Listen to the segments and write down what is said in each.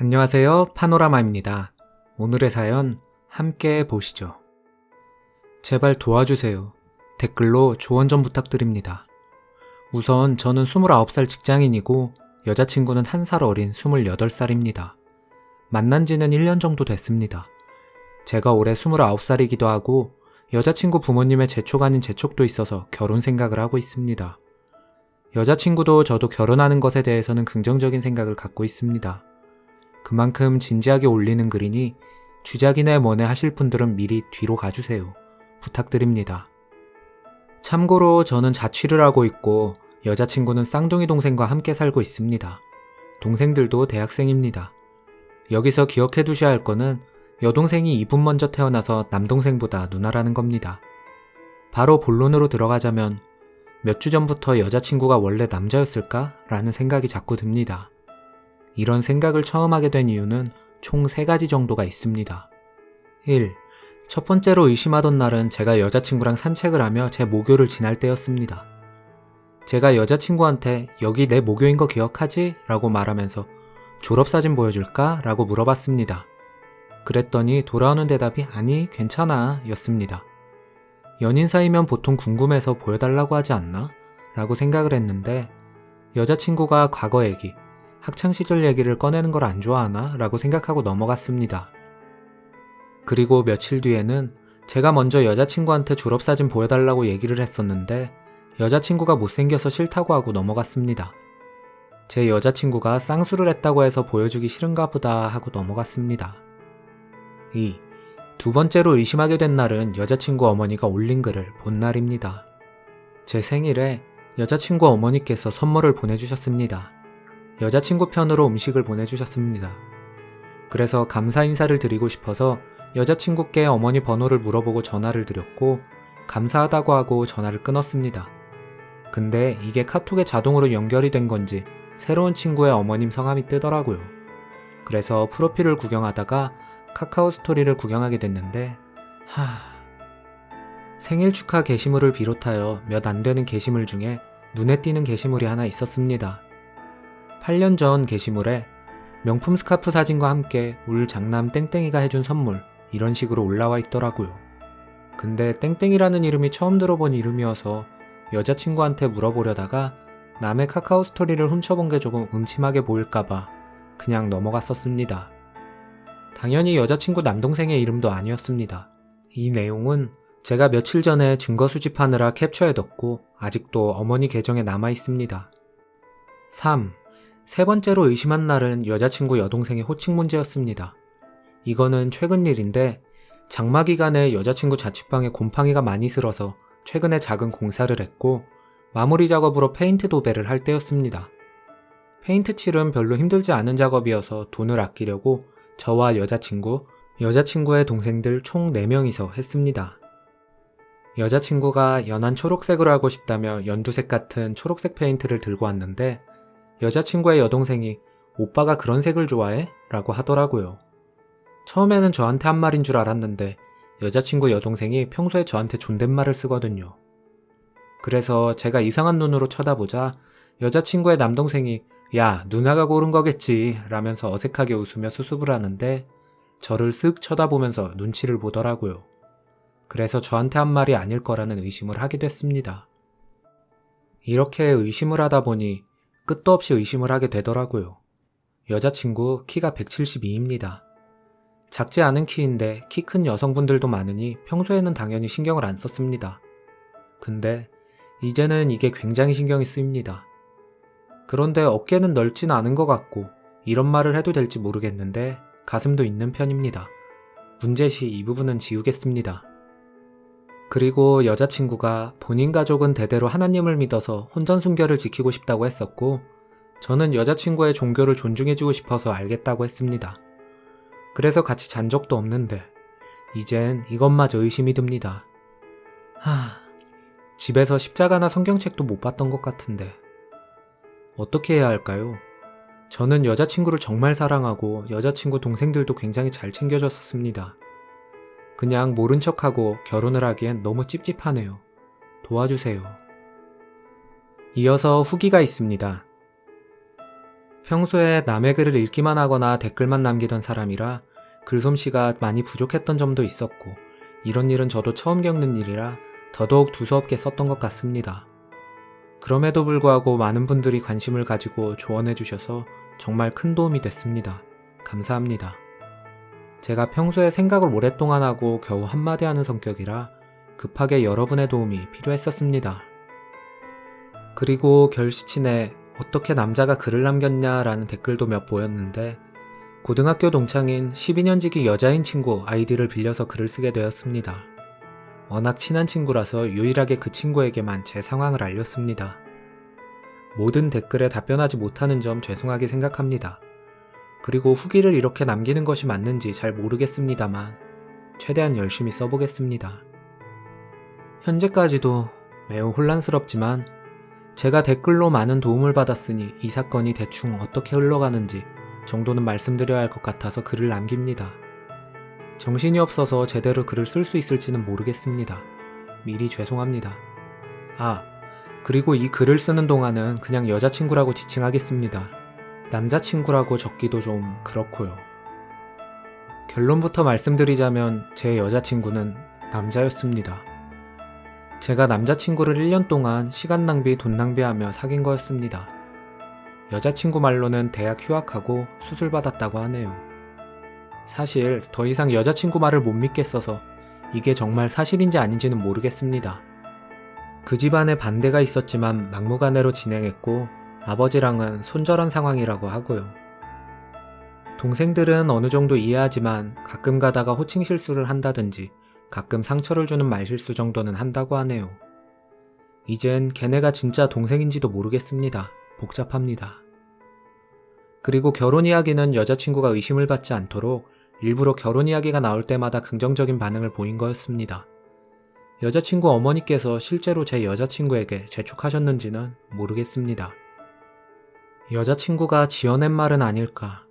안녕하세요. 파노라마입니다. 오늘의 사연 함께 보시죠. 제발 도와주세요. 댓글로 조언 좀 부탁드립니다. 우선 저는 29살 직장인이고 여자친구는 1살 어린 28살입니다. 만난 지는 1년 정도 됐습니다. 제가 올해 29살이기도 하고 여자친구 부모님의 재촉 아닌 재촉도 있어서 결혼 생각을 하고 있습니다. 여자친구도 저도 결혼하는 것에 대해서는 긍정적인 생각을 갖고 있습니다. 그만큼 진지하게 올리는 글이니 쥐작이네 뭐네 하실 분들은 미리 뒤로 가주세요. 부탁드립니다. 참고로 저는 자취를 하고 있고 여자친구는 쌍둥이 동생과 함께 살고 있습니다. 동생들도 대학생입니다. 여기서 기억해 두셔야 할 거는 여동생이 2분 먼저 태어나서 남동생보다 누나라는 겁니다. 바로 본론으로 들어가자면 몇 주 전부터 여자친구가 원래 남자였을까? 라는 생각이 자꾸 듭니다. 이런 생각을 처음 하게 된 이유는 총 3가지 정도가 있습니다. 1. 첫 번째로 의심하던 날은 제가 여자친구랑 산책을 하며 제 모교를 지날 때였습니다. 제가 여자친구한테 여기 내 모교인 거 기억하지? 라고 말하면서 졸업사진 보여줄까? 라고 물어봤습니다. 그랬더니 돌아오는 대답이 아니 괜찮아 였습니다. 연인 사이면 보통 궁금해서 보여달라고 하지 않나? 라고 생각을 했는데 여자친구가 과거 얘기, 학창시절 얘기를 꺼내는 걸 안 좋아하나? 라고 생각하고 넘어갔습니다. 그리고 며칠 뒤에는 제가 먼저 여자친구한테 졸업사진 보여달라고 얘기를 했었는데 여자친구가 못생겨서 싫다고 하고 넘어갔습니다. 제 여자친구가 쌍수를 했다고 해서 보여주기 싫은가 보다 하고 넘어갔습니다. 2. 두 번째로 의심하게 된 날은 여자친구 어머니가 올린 글을 본 날입니다. 제 생일에 여자친구 어머니께서 선물을 보내주셨습니다. 여자친구 편으로 음식을 보내주셨습니다. 그래서 감사 인사를 드리고 싶어서 여자친구께 어머니 번호를 물어보고 전화를 드렸고 감사하다고 하고 전화를 끊었습니다. 근데 이게 카톡에 자동으로 연결이 된 건지 새로운 친구의 어머님 성함이 뜨더라고요. 그래서 프로필을 구경하다가 카카오 스토리를 구경하게 됐는데 생일 축하 게시물을 비롯하여 몇 안 되는 게시물 중에 눈에 띄는 게시물이 하나 있었습니다. 8년 전 게시물에 명품 스카프 사진과 함께 울 장남 땡땡이가 해준 선물 이런 식으로 올라와 있더라고요. 근데 땡땡이라는 이름이 처음 들어본 이름이어서 여자친구한테 물어보려다가 남의 카카오 스토리를 훔쳐본 게 조금 음침하게 보일까봐 그냥 넘어갔었습니다. 당연히 여자친구 남동생의 이름도 아니었습니다. 이 내용은 제가 며칠 전에 증거 수집하느라 캡처해뒀고 아직도 어머니 계정에 남아있습니다. 3. 세 번째로 의심한 날은 여자친구 여동생의 호칭 문제였습니다. 이거는 최근 일인데 장마 기간에 여자친구 자취방에 곰팡이가 많이 슬어서 최근에 작은 공사를 했고 마무리 작업으로 페인트 도배를 할 때였습니다. 페인트 칠은 별로 힘들지 않은 작업이어서 돈을 아끼려고 저와 여자친구의 동생들 총 4명이서 했습니다. 여자친구가 연한 초록색으로 하고 싶다며 연두색 같은 초록색 페인트를 들고 왔는데 여자친구의 여동생이 오빠가 그런 색을 좋아해? 라고 하더라고요. 처음에는 저한테 한 말인 줄 알았는데 여자친구 여동생이 평소에 저한테 존댓말을 쓰거든요. 그래서 제가 이상한 눈으로 쳐다보자 여자친구의 남동생이 야 누나가 고른 거겠지 라면서 어색하게 웃으며 수습을 하는데 저를 쓱 쳐다보면서 눈치를 보더라고요. 그래서 저한테 한 말이 아닐 거라는 의심을 하게 됐습니다. 이렇게 의심을 하다 보니 끝도 없이 의심을 하게 되더라고요. 여자친구 키가 172입니다. 작지 않은 키인데 키 큰 여성분들도 많으니 평소에는 당연히 신경을 안 썼습니다. 근데 이제는 이게 굉장히 신경이 쓰입니다. 그런데 어깨는 넓진 않은 것 같고 이런 말을 해도 될지 모르겠는데 가슴도 있는 편입니다. 문제시 이 부분은 지우겠습니다. 그리고 여자친구가 본인 가족은 대대로 하나님을 믿어서 혼전순결을 지키고 싶다고 했었고 저는 여자친구의 종교를 존중해주고 싶어서 알겠다고 했습니다. 그래서 같이 잔 적도 없는데 이젠 이것마저 의심이 듭니다. 집에서 십자가나 성경책도 못 봤던 것 같은데 어떻게 해야 할까요? 저는 여자친구를 정말 사랑하고 여자친구 동생들도 굉장히 잘 챙겨줬었습니다. 그냥 모른 척하고 결혼을 하기엔 너무 찝찝하네요. 도와주세요. 이어서 후기가 있습니다. 평소에 남의 글을 읽기만 하거나 댓글만 남기던 사람이라 글솜씨가 많이 부족했던 점도 있었고, 이런 일은 저도 처음 겪는 일이라 더더욱 두서없게 썼던 것 같습니다. 그럼에도 불구하고 많은 분들이 관심을 가지고 조언해 주셔서 정말 큰 도움이 됐습니다. 감사합니다. 제가 평소에 생각을 오랫동안 하고 겨우 한마디 하는 성격이라 급하게 여러분의 도움이 필요했었습니다. 그리고 결시친에 어떻게 남자가 글을 남겼냐라는 댓글도 몇 보였는데, 고등학교 동창인 12년지기 여자인 친구 아이디를 빌려서 글을 쓰게 되었습니다. 워낙 친한 친구라서 유일하게 그 친구에게만 제 상황을 알렸습니다. 모든 댓글에 답변하지 못하는 점 죄송하게 생각합니다. 그리고 후기를 이렇게 남기는 것이 맞는지 잘 모르겠습니다만 최대한 열심히 써보겠습니다. 현재까지도 매우 혼란스럽지만 제가 댓글로 많은 도움을 받았으니 이 사건이 대충 어떻게 흘러가는지 정도는 말씀드려야 할 것 같아서 글을 남깁니다. 정신이 없어서 제대로 글을 쓸 수 있을지는 모르겠습니다. 미리 죄송합니다. 그리고 이 글을 쓰는 동안은 그냥 여자친구라고 지칭하겠습니다. 남자친구라고 적기도 좀 그렇고요. 결론부터 말씀드리자면 제 여자친구는 남자였습니다. 제가 남자친구를 1년 동안 시간 낭비, 돈 낭비하며 사귄 거였습니다. 여자친구 말로는 대학 휴학하고 수술 받았다고 하네요. 사실 더 이상 여자친구 말을 못 믿겠어서 이게 정말 사실인지 아닌지는 모르겠습니다. 그 집안에 반대가 있었지만 막무가내로 진행했고 아버지랑은 손절한 상황이라고 하고요. 동생들은 어느 정도 이해하지만 가끔 가다가 호칭 실수를 한다든지 가끔 상처를 주는 말실수 정도는 한다고 하네요. 이젠 걔네가 진짜 동생인지도 모르겠습니다. 복잡합니다. 그리고 결혼 이야기는 여자친구가 의심을 받지 않도록 일부러 결혼 이야기가 나올 때마다 긍정적인 반응을 보인 거였습니다. 여자친구 어머니께서 실제로 제 여자친구에게 재촉하셨는지는 모르겠습니다. 여자친구가 지어낸 말은 아닐까,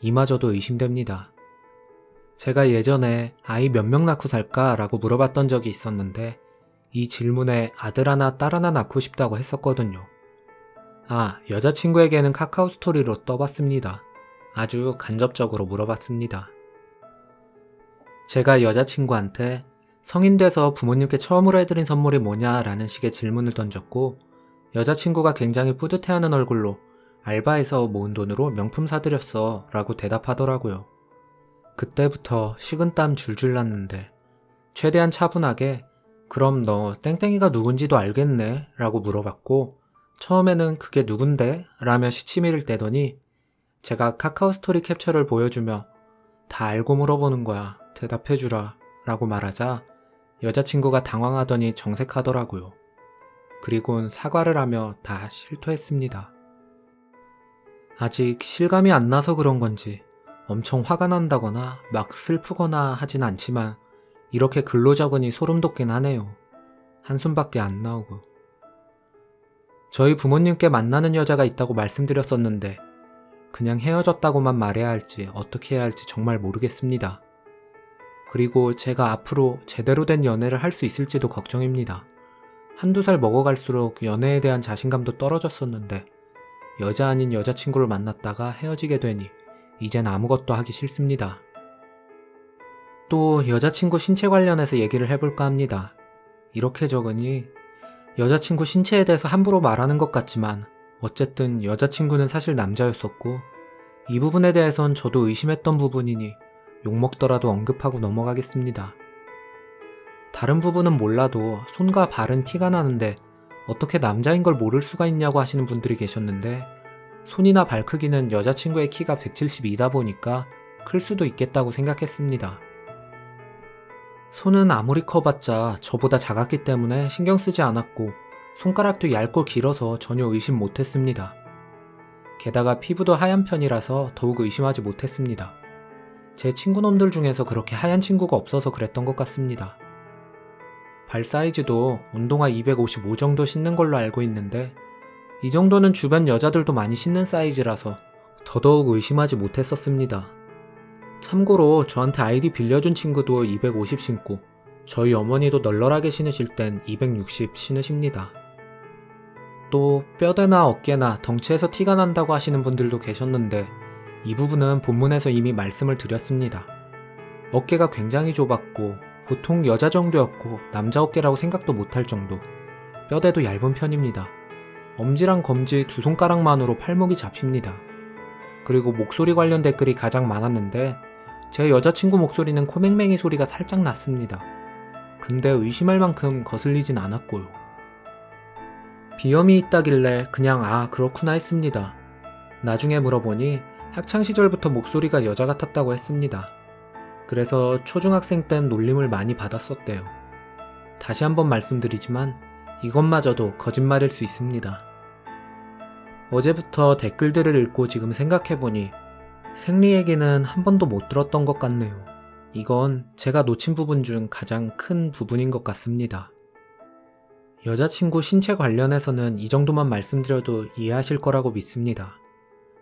이마저도 의심됩니다. 제가 예전에 아이 몇 명 낳고 살까? 라고 물어봤던 적이 있었는데 이 질문에 아들 하나 딸 하나 낳고 싶다고 했었거든요. 여자친구에게는 카카오 스토리로 떠봤습니다. 아주 간접적으로 물어봤습니다. 제가 여자친구한테 성인 돼서 부모님께 처음으로 해드린 선물이 뭐냐라는 식의 질문을 던졌고, 여자친구가 굉장히 뿌듯해하는 얼굴로 알바해서 모은 돈으로 명품 사드렸어 라고 대답하더라고요. 그때부터 식은땀 줄줄 났는데 최대한 차분하게 그럼 너 땡땡이가 누군지도 알겠네 라고 물어봤고, 처음에는 그게 누군데? 라며 시치미를 떼더니 제가 카카오 스토리 캡처를 보여주며 다 알고 물어보는 거야, 대답해주라 라고 말하자 여자친구가 당황하더니 정색하더라고요. 그리곤 사과를 하며 다 실토했습니다. 아직 실감이 안 나서 그런 건지 엄청 화가 난다거나 막 슬프거나 하진 않지만 이렇게 글로 적으니 소름 돋긴 하네요. 한숨밖에 안 나오고. 저희 부모님께 만나는 여자가 있다고 말씀드렸었는데 그냥 헤어졌다고만 말해야 할지 어떻게 해야 할지 정말 모르겠습니다. 그리고 제가 앞으로 제대로 된 연애를 할 수 있을지도 걱정입니다. 한두 살 먹어갈수록 연애에 대한 자신감도 떨어졌었는데 여자 아닌 여자친구를 만났다가 헤어지게 되니 이젠 아무것도 하기 싫습니다. 또 여자친구 신체 관련해서 얘기를 해볼까 합니다. 이렇게 적으니 여자친구 신체에 대해서 함부로 말하는 것 같지만 어쨌든 여자친구는 사실 남자였었고 이 부분에 대해선 저도 의심했던 부분이니 욕먹더라도 언급하고 넘어가겠습니다. 다른 부분은 몰라도 손과 발은 티가 나는데 어떻게 남자인 걸 모를 수가 있냐고 하시는 분들이 계셨는데, 손이나 발 크기는 여자친구의 키가 172다 보니까 클 수도 있겠다고 생각했습니다. 손은 아무리 커봤자 저보다 작았기 때문에 신경 쓰지 않았고 손가락도 얇고 길어서 전혀 의심 못했습니다. 게다가 피부도 하얀 편이라서 더욱 의심하지 못했습니다. 제 친구놈들 중에서 그렇게 하얀 친구가 없어서 그랬던 것 같습니다. 발 사이즈도 운동화 255 정도 신는 걸로 알고 있는데 이 정도는 주변 여자들도 많이 신는 사이즈라서 더더욱 의심하지 못했었습니다. 참고로 저한테 아이디 빌려준 친구도 250 신고 저희 어머니도 널널하게 신으실 땐 260 신으십니다. 또 뼈대나 어깨나 덩치에서 티가 난다고 하시는 분들도 계셨는데 이 부분은 본문에서 이미 말씀을 드렸습니다. 어깨가 굉장히 좁았고 보통 여자 정도였고 남자 어깨라고 생각도 못할 정도, 뼈대도 얇은 편입니다. 엄지랑 검지 2손가락만으로 팔목이 잡힙니다. 그리고 목소리 관련 댓글이 가장 많았는데 제 여자친구 목소리는 코맹맹이 소리가 살짝 났습니다. 근데 의심할 만큼 거슬리진 않았고요. 비염이 있다길래 그냥 그렇구나 했습니다. 나중에 물어보니 학창시절부터 목소리가 여자 같았다고 했습니다. 그래서 초중학생 땐 놀림을 많이 받았었대요. 다시 한번 말씀드리지만 이것마저도 거짓말일 수 있습니다. 어제부터 댓글들을 읽고 지금 생각해보니 생리 얘기는 한 번도 못 들었던 것 같네요. 이건 제가 놓친 부분 중 가장 큰 부분인 것 같습니다. 여자친구 신체 관련해서는 이 정도만 말씀드려도 이해하실 거라고 믿습니다.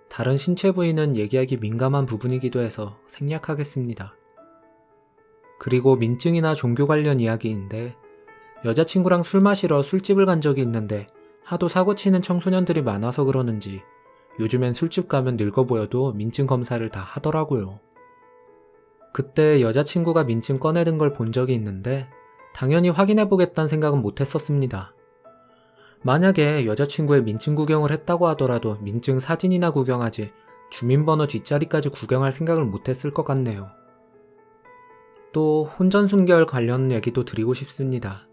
다른 신체 부위는 얘기하기 민감한 부분이기도 해서 생략하겠습니다. 그리고 민증이나 종교 관련 이야기인데 여자친구랑 술 마시러 술집을 간 적이 있는데 하도 사고치는 청소년들이 많아서 그러는지 요즘엔 술집 가면 늙어 보여도 민증 검사를 다 하더라고요. 그때 여자친구가 민증 꺼내든 걸 본 적이 있는데 당연히 확인해보겠다는 생각은 못했었습니다. 만약에 여자친구의 민증 구경을 했다고 하더라도 민증 사진이나 구경하지 주민번호 뒷자리까지 구경할 생각을 못했을 것 같네요. 또 혼전순결 관련 얘기도 드리고 싶습니다.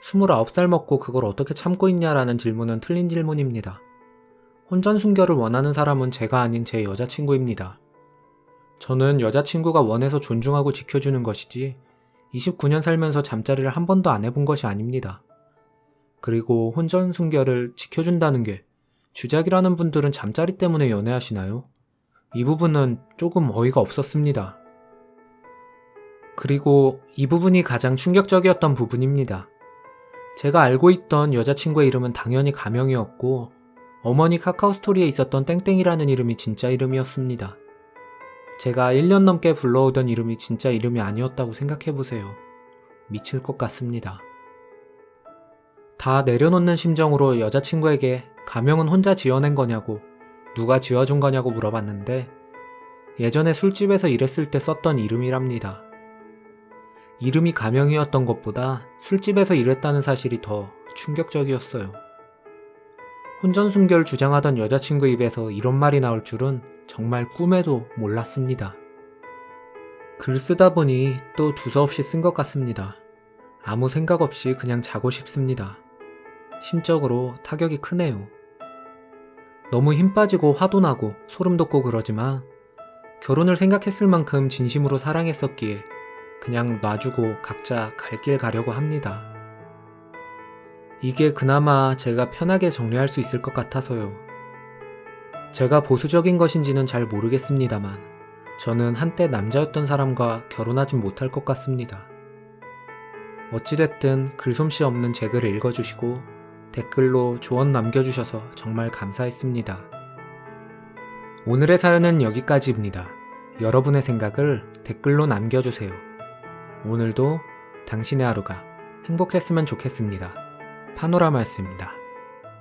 29살 먹고 그걸 어떻게 참고 있냐라는 질문은 틀린 질문입니다. 혼전순결을 원하는 사람은 제가 아닌 제 여자친구입니다. 저는 여자친구가 원해서 존중하고 지켜주는 것이지 29년 살면서 잠자리를 한 번도 안 해본 것이 아닙니다. 그리고 혼전순결을 지켜준다는 게 주작이라는 분들은 잠자리 때문에 연애하시나요? 이 부분은 조금 어이가 없었습니다. 그리고 이 부분이 가장 충격적이었던 부분입니다. 제가 알고 있던 여자친구의 이름은 당연히 가명이었고 어머니 카카오스토리에 있었던 땡땡이라는 이름이 진짜 이름이었습니다. 제가 1년 넘게 불러오던 이름이 진짜 이름이 아니었다고 생각해보세요. 미칠 것 같습니다. 다 내려놓는 심정으로 여자친구에게 가명은 혼자 지어낸 거냐고, 누가 지어준 거냐고 물어봤는데 예전에 술집에서 일했을 때 썼던 이름이랍니다. 이름이 가명이었던 것보다 술집에서 일했다는 사실이 더 충격적이었어요. 혼전순결 주장하던 여자친구 입에서 이런 말이 나올 줄은 정말 꿈에도 몰랐습니다. 글 쓰다 보니 또 두서없이 쓴 것 같습니다. 아무 생각 없이 그냥 자고 싶습니다. 심적으로 타격이 크네요. 너무 힘 빠지고 화도 나고 소름 돋고 그러지만 결혼을 생각했을 만큼 진심으로 사랑했었기에 그냥 놔주고 각자 갈 길 가려고 합니다. 이게 그나마 제가 편하게 정리할 수 있을 것 같아서요. 제가 보수적인 것인지는 잘 모르겠습니다만 저는 한때 남자였던 사람과 결혼하진 못할 것 같습니다. 어찌됐든 글솜씨 없는 제 글을 읽어주시고 댓글로 조언 남겨주셔서 정말 감사했습니다. 오늘의 사연은 여기까지입니다. 여러분의 생각을 댓글로 남겨주세요. 오늘도 당신의 하루가 행복했으면 좋겠습니다. 파노라마였습니다.